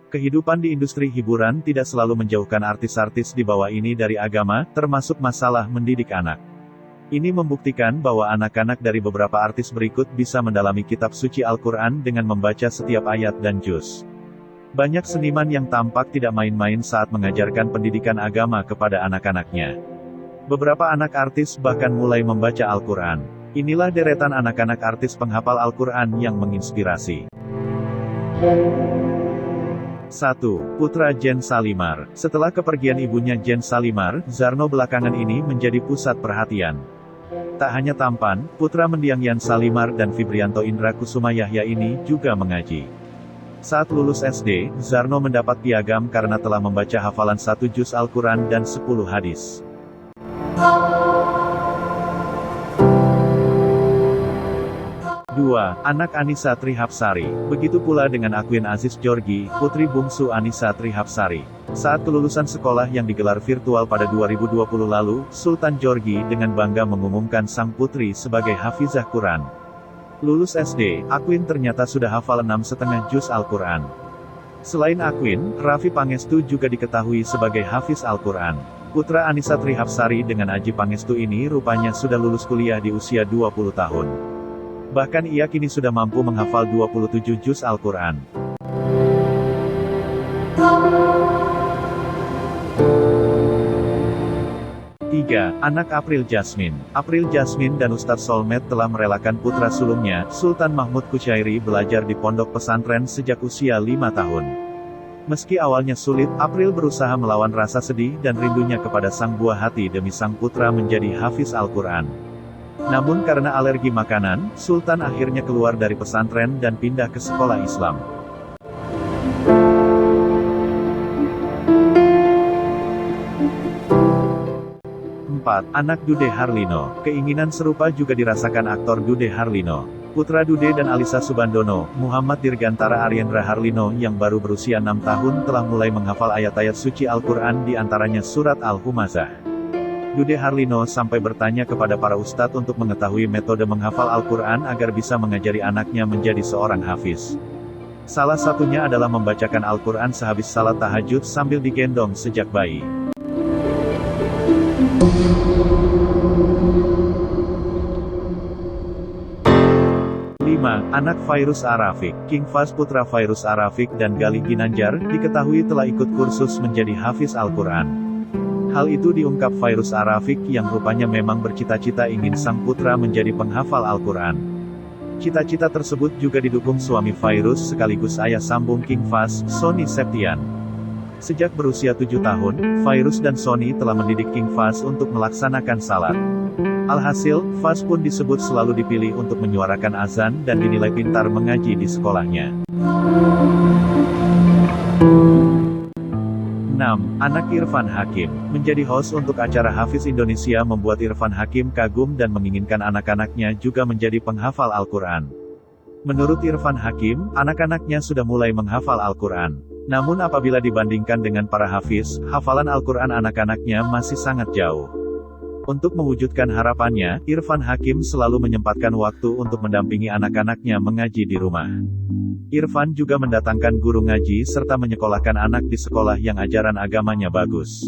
Kehidupan di industri hiburan tidak selalu menjauhkan artis-artis di bawah ini dari agama, termasuk masalah mendidik anak. Ini membuktikan bahwa anak-anak dari beberapa artis berikut bisa mendalami kitab suci Al-Quran dengan membaca setiap ayat dan juz. Banyak seniman yang tampak tidak main-main saat mengajarkan pendidikan agama kepada anak-anaknya. Beberapa anak artis bahkan mulai membaca Al-Quran. Inilah deretan anak-anak artis penghafal Al-Quran yang menginspirasi. 1. Putra Jen Salimar. Setelah kepergian ibunya Jen Salimar, Zarno belakangan ini menjadi pusat perhatian. Tak hanya tampan, putra mendiang Yan Salimar dan Fibrianto Indra Kusuma Yahya ini juga mengaji. Saat lulus SD, Zarno mendapat piagam karena telah membaca hafalan 1 juz Al-Quran dan 10 hadis. 2. Anak Annisa Trihapsari. Begitu pula dengan Aquin Aziz Georgie, putri bungsu Annisa Trihapsari. Saat kelulusan sekolah yang digelar virtual pada 2020 lalu, Sultan Georgie dengan bangga mengumumkan sang putri sebagai hafizah Quran. Lulus SD, Aquin ternyata sudah hafal 6,5 juz Al-Quran. Selain Aquin, Raffi Pangestu juga diketahui sebagai hafiz Al-Quran. Putra Annisa Trihapsari dengan Aji Pangestu ini rupanya sudah lulus kuliah di usia 20 tahun. Bahkan ia kini sudah mampu menghafal 27 juz Al-Quran. 3. Anak April Jasmine. April Jasmine dan Ustadz Solmed telah merelakan putra sulungnya, Sultan Mahmud Kusyairi belajar di pondok pesantren sejak usia 5 tahun. Meski awalnya sulit, April berusaha melawan rasa sedih dan rindunya kepada sang buah hati demi sang putra menjadi hafiz Al-Quran. Namun karena alergi makanan, Sultan akhirnya keluar dari pesantren dan pindah ke sekolah Islam. 4. Anak Dude Harlino. Keinginan serupa juga dirasakan aktor Dude Harlino. Putra Dude dan Alisa Subandono, Muhammad Dirgantara Aryendra Harlino yang baru berusia 6 tahun telah mulai menghafal ayat-ayat suci Al-Quran di antaranya surat Al-Humazah. Dude Harlino sampai bertanya kepada para ustadz untuk mengetahui metode menghafal Al-Quran agar bisa mengajari anaknya menjadi seorang hafiz. Salah satunya adalah membacakan Al-Quran sehabis salat tahajud sambil digendong sejak bayi. 5. Anak Fairuz Arafik. King Faz putra Fairuz Arafik dan Galih Ginanjar, diketahui telah ikut kursus menjadi hafiz Al-Quran. Hal itu diungkap Fairuz Arafik yang rupanya memang bercita-cita ingin sang putra menjadi penghafal Al-Quran. Cita-cita tersebut juga didukung suami Fairuz sekaligus ayah sambung King Faz, Sony Septian. Sejak berusia 7 tahun, Fairuz dan Sony telah mendidik King Faz untuk melaksanakan salat. Alhasil, Faz pun disebut selalu dipilih untuk menyuarakan azan dan dinilai pintar mengaji di sekolahnya. 6. Anak Irfan Hakim. Menjadi host untuk acara Hafiz Indonesia membuat Irfan Hakim kagum dan menginginkan anak-anaknya juga menjadi penghafal Al-Quran. Menurut Irfan Hakim, anak-anaknya sudah mulai menghafal Al-Quran. Namun apabila dibandingkan dengan para hafiz, hafalan Al-Quran anak-anaknya masih sangat jauh. Untuk mewujudkan harapannya, Irfan Hakim selalu menyempatkan waktu untuk mendampingi anak-anaknya mengaji di rumah. Irfan juga mendatangkan guru ngaji serta menyekolahkan anak di sekolah yang ajaran agamanya bagus.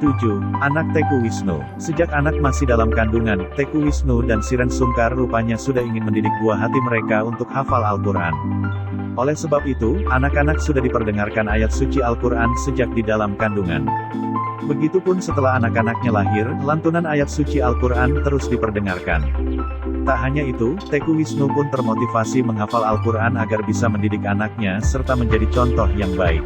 7. Anak Teku Wisnu. Sejak anak masih dalam kandungan, Teku Wisnu dan Siren Sungkar rupanya sudah ingin mendidik buah hati mereka untuk hafal Al-Quran. Oleh sebab itu, anak-anak sudah diperdengarkan ayat suci Al-Quran sejak di dalam kandungan. Begitupun setelah anak-anaknya lahir, lantunan ayat suci Al-Quran terus diperdengarkan. Tak hanya itu, Teku Wisnu pun termotivasi menghafal Al-Quran agar bisa mendidik anaknya serta menjadi contoh yang baik.